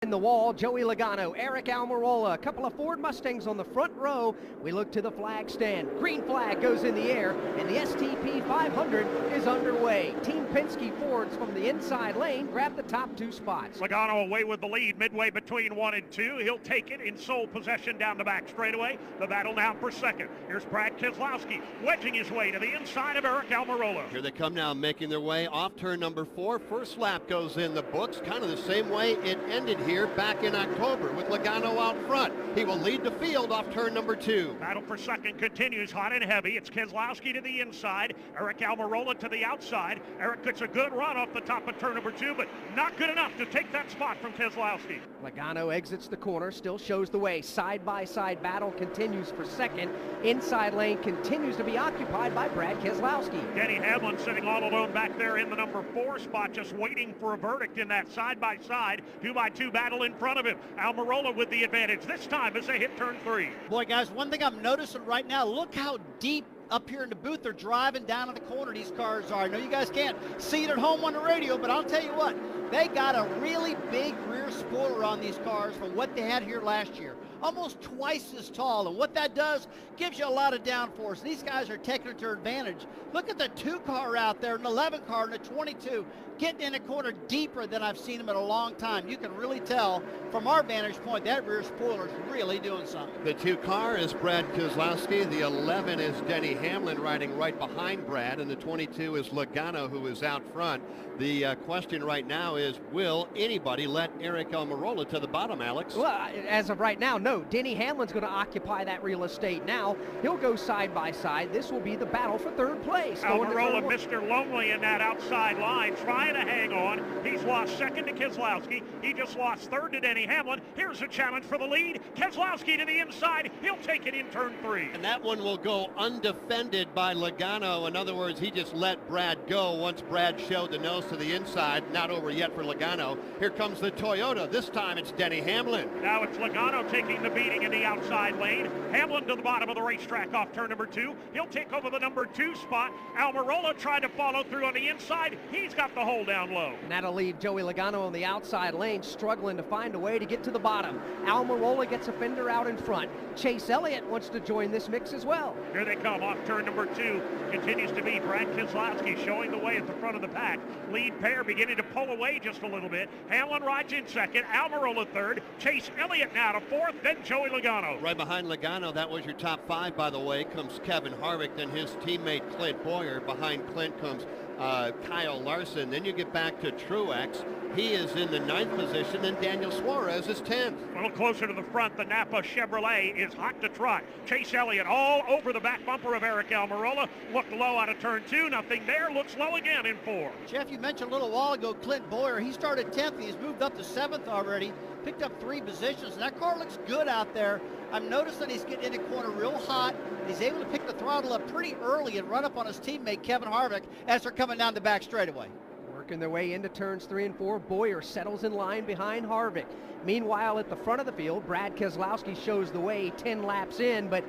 In the wall, Joey Logano, Eric Almirola, a couple of Ford Mustangs on the front row. We look to the flag stand. Green flag goes in the air, and the STP 500 is underway. Team Penske Fords from the inside lane grab the top two spots. Logano away with the lead midway between 1 and 2. He'll take it in sole possession down the back straightaway. The battle now for second. Here's Brad Keselowski wedging his way to the inside of Eric Almirola. Here they come now, making their way off turn number 4. First lap goes in the books, kind of the same way it ended here back in October with Logano out front. He will lead the field off turn number 2. Battle for second continues hot and heavy. It's Keselowski to the inside, Eric Almirola to the outside. Eric gets a good run off the top of turn number 2, but not good enough to take that spot from Keselowski. Logano exits the corner, still shows the way. Side-by-side battle continues for second. Inside lane continues to be occupied by Brad Keselowski. Denny Hamlin sitting all alone back there in the number 4 spot, just waiting for a verdict in that side-by-side 2x2 battle in front of him. Almirola with the advantage this time as they hit turn 3. Boy, guys, one thing I'm noticing right now, look how deep up here in the booth they're driving down in the corner these cars are. I know you guys can't see it at home on the radio, but I'll tell you what, they got a really big rear spoiler on these cars from what they had here last year. Almost twice as tall, and what that does, gives you a lot of downforce. These guys are taking it to advantage. Look at the 2 car out there, an 11 car, and a 22, getting in a corner deeper than I've seen them in a long time. You can really tell from our vantage point that rear spoiler is really doing something. The 2 car is Brad Keselowski. The 11 is Denny Hamlin riding right behind Brad, and the 22 is Logano, who is out front. The question right now is, will anybody let Eric Almirola to the bottom, Alex? Well, as of right now, no. Denny Hamlin's going to occupy that real estate now. He'll go side by side. This will be the battle for third place. Almirola, Mr. Lonely in that outside line, trying to hang on. He's lost second to Keselowski. He just lost third to Denny Hamlin. Here's a challenge for the lead. Keselowski to the inside. He'll take it in turn 3. And that one will go undefended by Logano. In other words, he just let Brad go once Brad showed the nose to the inside. Not over yet for Logano. Here comes the Toyota. This time it's Denny Hamlin. Now it's Logano taking the beating in the outside lane. Hamlin to the bottom of the racetrack off turn number 2. He'll take over the number 2 spot. Almirola tried to follow through on the inside. He's got the hold down low. And that'll leave Joey Logano on the outside lane, struggling to find a way to get to the bottom. Almirola gets a fender out in front. Chase Elliott wants to join this mix as well. Here they come off turn number 2. Continues to be Brad Keselowski showing the way at the front of the pack. Lead pair beginning to pull away just a little bit. Hamlin rides in second. Almirola third. Chase Elliott now to 4th. Then Joey Logano. Right behind Logano, that was your top 5, by the way, comes Kevin Harvick, then his teammate Clint Boyer. Behind Clint comes Kyle Larson. Then you get back to Truex. He is in the 9th position, and Daniel Suarez is 10th. A little closer to the front, the Napa Chevrolet is hot to trot. Chase Elliott all over the back bumper of Eric Almirola. Looked low out of turn 2, nothing there. Looks low again in 4. Jeff, you mentioned a little while ago Clint Boyer. He started 10th. He's moved up to 7th already. Picked up 3 positions, and that car looks good out there. I'm noticing he's getting in the corner real hot. He's able to pick the throttle up pretty early and run up on his teammate Kevin Harvick as they're coming down the back straightaway. Working their way into turns 3 and 4. Boyer settles in line behind Harvick. Meanwhile, at the front of the field, Brad Keselowski shows the way 10 laps in, but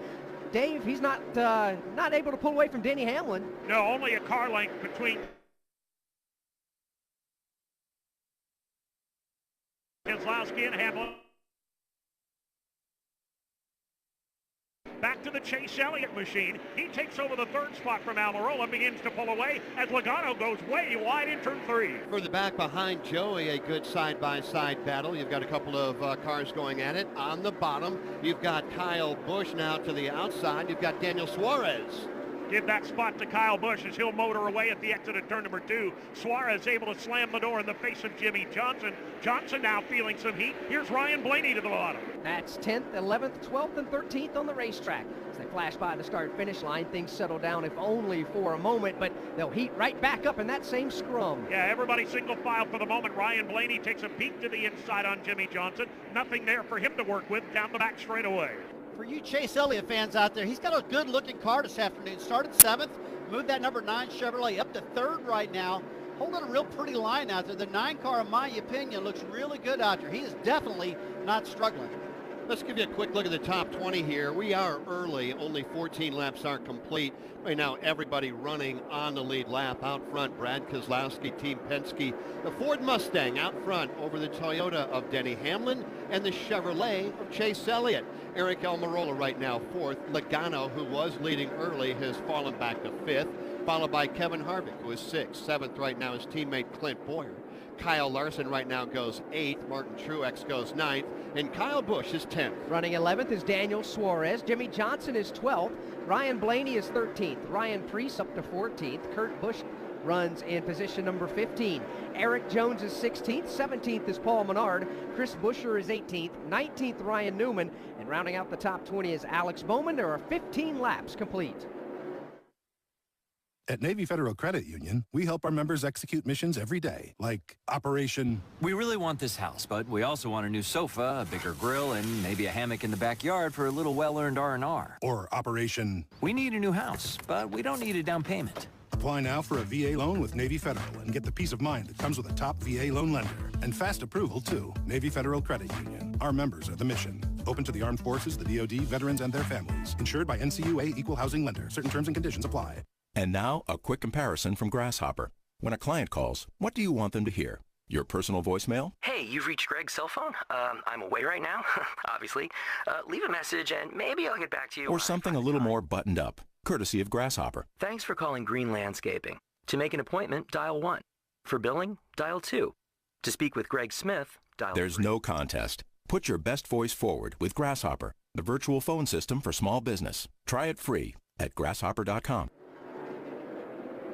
Dave, he's not able to pull away from Denny Hamlin. No, only a car length between Keselowski and Hamlin. Back to the Chase Elliott machine. He takes over the 3rd spot from Almirola, begins to pull away as Logano goes way wide in turn 3. Further back behind Joey, a good side-by-side battle. You've got a couple of cars going at it. On the bottom, you've got Kyle Busch now to the outside. You've got Daniel Suarez. Give that spot to Kyle Busch as he'll motor away at the exit of turn number 2. Suarez able to slam the door in the face of Jimmy Johnson. Johnson now feeling some heat. Here's Ryan Blaney to the bottom. That's 10th, 11th, 12th, and 13th on the racetrack. As they flash by the start-finish line, things settle down, if only for a moment, but they'll heat right back up in that same scrum. Yeah, everybody single file for the moment. Ryan Blaney takes a peek to the inside on Jimmy Johnson. Nothing there for him to work with down the back straightaway. For you Chase Elliott fans out there, he's got a good-looking car this afternoon. Started 7th, moved that number 9 Chevrolet up to 3rd right now. Holding a real pretty line out there. The 9 car, in my opinion, looks really good out there. He is definitely not struggling. Let's give you a quick look at the top 20 here. We are early. Only 14 laps are complete. Right now, everybody running on the lead lap. Out front, Brad Keselowski, Team Penske. The Ford Mustang out front over the Toyota of Denny Hamlin and the Chevrolet of Chase Elliott. Eric Almirola right now fourth. Logano, who was leading early, has fallen back to fifth, followed by Kevin Harvick, who is sixth. Seventh right now is teammate Clint Bowyer. Kyle Larson right now goes 8th, Martin Truex goes 9th, and Kyle Busch is 10th. Running 11th is Daniel Suarez. Jimmy Johnson is 12th. Ryan Blaney is 13th. Ryan Preece up to 14th. Kurt Busch runs in position number 15. Eric Jones is 16th. 17th is Paul Menard. Chris Buescher is 18th. 19th, Ryan Newman. And rounding out the top 20 is Alex Bowman. There are 15 laps complete. At Navy Federal Credit Union, we help our members execute missions every day, like Operation... We really want this house, but we also want a new sofa, a bigger grill, and maybe a hammock in the backyard for a little well-earned R&R. Or Operation... We need a new house, but we don't need a down payment. Apply now for a VA loan with Navy Federal and get the peace of mind that comes with a top VA loan lender. And fast approval, too. Navy Federal Credit Union. Our members are the mission. Open to the armed forces, the DoD, veterans, and their families. Insured by NCUA Equal Housing Lender. Certain terms and conditions apply. And now, a quick comparison from Grasshopper. When a client calls, what do you want them to hear? Your personal voicemail? Hey, you've reached Greg's cell phone. I'm away right now, obviously. Leave a message and maybe I'll get back to you. Or something a little more buttoned up, courtesy of Grasshopper. Thanks for calling Green Landscaping. To make an appointment, dial 1. For billing, dial 2. To speak with Greg Smith, dial 3. There's no contest. Put your best voice forward with Grasshopper, the virtual phone system for small business. Try it free at grasshopper.com.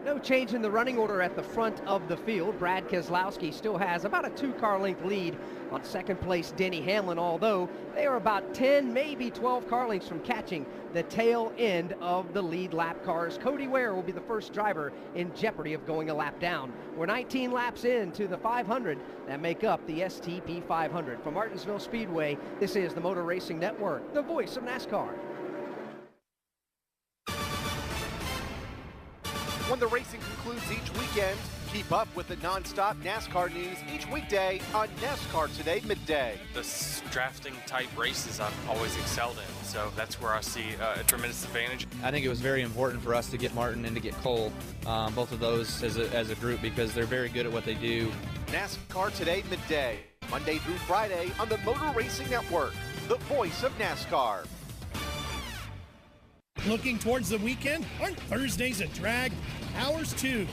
No change in the running order at the front of the field. Brad Keselowski still has about a 2-car length lead on second place Denny Hamlin, although they are about 10, maybe 12 car lengths from catching the tail end of the lead lap cars. Cody Ware will be the first driver in jeopardy of going a lap down. We're 19 laps into the 500 that make up the STP 500. From Martinsville Speedway, this is the Motor Racing Network, the voice of NASCAR. When the racing concludes each weekend, keep up with the non-stop NASCAR news each weekday on NASCAR Today midday. The drafting type races I've always excelled in, so that's where I see a tremendous advantage. I think it was very important for us to get Martin and to get Cole, both of those as a group, because they're very good at what they do. NASCAR Today midday, Monday through Friday on the Motor Racing Network, the voice of NASCAR. Looking towards the weekend? Aren't Thursdays a drag? Ours too.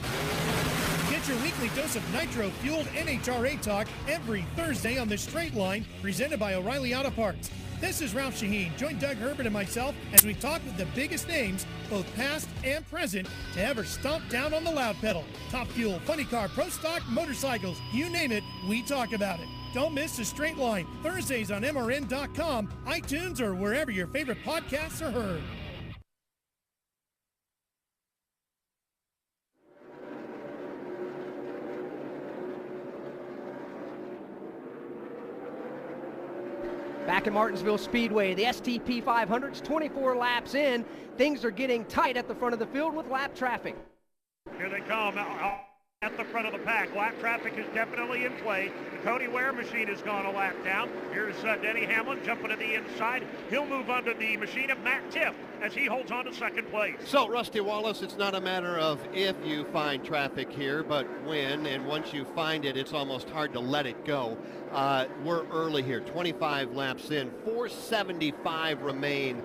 Get your weekly dose of nitro-fueled NHRA talk every Thursday on The Straight Line, presented by O'Reilly Auto Parts. This is Ralph Shaheen. Join Doug Herbert and myself as we talk with the biggest names, both past and present, to ever stomp down on the loud pedal. Top Fuel, Funny Car, Pro Stock, motorcycles, you name it, we talk about it. Don't miss The Straight Line, Thursdays on MRN.com, iTunes, or wherever your favorite podcasts are heard. Back at Martinsville Speedway, the STP 500's 24 laps in. Things are getting tight at the front of the field with lap traffic. Here they come at the front of the pack. Lap traffic is definitely in play. The Cody Ware machine has gone a lap down. Here's Denny Hamlin jumping to the inside. He'll move under the machine of Matt Tiff as he holds on to second place. So, Rusty Wallace, it's not a matter of if you find traffic here, but when, and once you find it, it's almost hard to let it go. We're early here, 25 laps in, 475 remain.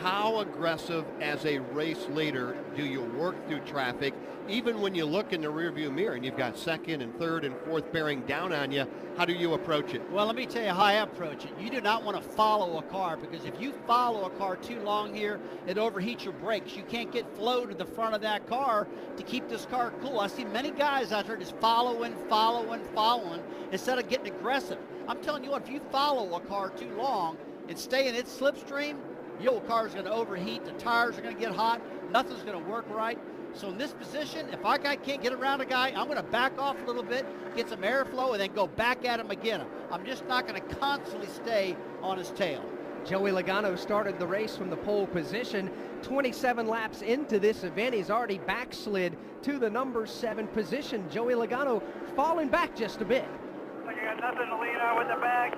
How aggressive as a race leader do you work through traffic, even when you look in the rearview mirror and you've got second and third and fourth bearing down on you? How do you approach it? Well, let me tell you how I approach it. You do not want to follow a car, because if you follow a car too long here, it overheats your brakes. You can't get flow to the front of that car to keep this car cool. I see many guys out there just following, instead of getting aggressive. I'm telling you what, if you follow a car too long and stay in its slipstream, your car is going to overheat, the tires are going to get hot, nothing's going to work right. So in this position, if our guy can't get around a guy, I'm going to back off a little bit, get some airflow, and then go back at him again. I'm just not going to constantly stay on his tail. Joey Logano started the race from the pole position. 27 laps into this event, he's already backslid to the number 7 position. Joey Logano falling back just a bit. Like I got nothing to lean on with the back.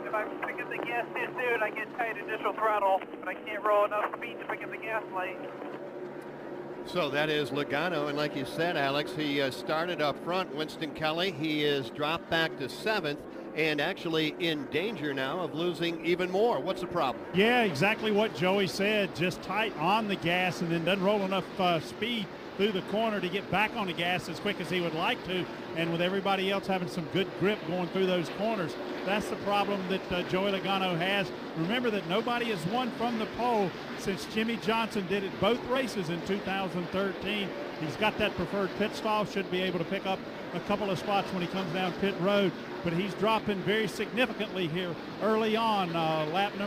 The if I pick up the gas too soon, I get tight initial throttle, but I can't roll enough speed to pick up the gas late. So that is Logano, and like you said, Alex, he started up front. Winston Kelly, he is dropped back to 7th and actually in danger now of losing even more. What's the problem? Yeah, exactly what Joey said. Just tight on the gas and then doesn't roll enough speed through the corner to get back on the gas as quick as he would like to. And with everybody else having some good grip going through those corners, that's the problem that Joey Logano has. Remember that nobody has won from the pole since Jimmy Johnson did it both races in 2013. He's got that preferred pit stall, should be able to pick up a couple of spots when he comes down pit road, but he's dropping very significantly here early on. Lap number